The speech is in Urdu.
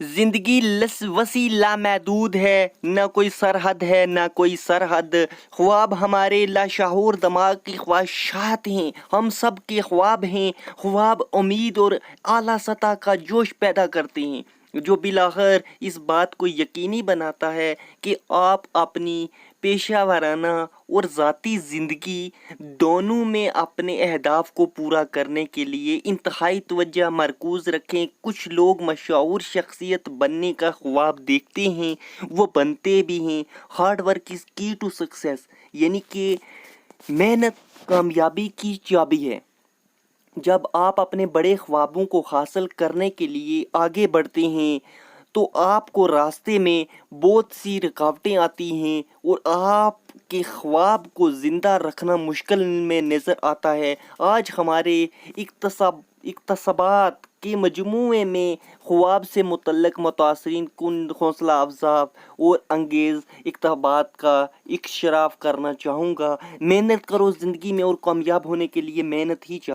زندگی وسیع لامحدود ہے، نہ کوئی سرحد ہے نہ کوئی سرحد۔ خواب ہمارے لاشعور دماغ کی خواہشات ہیں، ہم سب کے خواب ہیں۔ خواب امید اور اعلیٰ سطح کا جوش پیدا کرتے ہیں، جو بالآخر اس بات کو یقینی بناتا ہے کہ آپ اپنی پیشہ ورانہ اور ذاتی زندگی دونوں میں اپنے اہداف کو پورا کرنے کے لیے انتہائی توجہ مرکوز رکھیں۔ کچھ لوگ مشہور شخصیت بننے کا خواب دیکھتے ہیں، وہ بنتے بھی ہیں۔ ہارڈ ورک از کی ٹو سکسیس، یعنی کہ محنت کامیابی کی چابی ہے۔ جب آپ اپنے بڑے خوابوں کو حاصل کرنے کے لیے آگے بڑھتے ہیں تو آپ کو راستے میں بہت سی رکاوٹیں آتی ہیں اور آپ کے خواب کو زندہ رکھنا مشکل میں نظر آتا ہے۔ آج ہمارے اقتصابات کے مجموعے میں خواب سے متعلق متاثر کن حوصلہ افزا اور انگیز اقتباسات کا اشتراک کرنا چاہوں گا۔ محنت کرو زندگی میں، اور کامیاب ہونے کے لیے محنت ہی چاہیے۔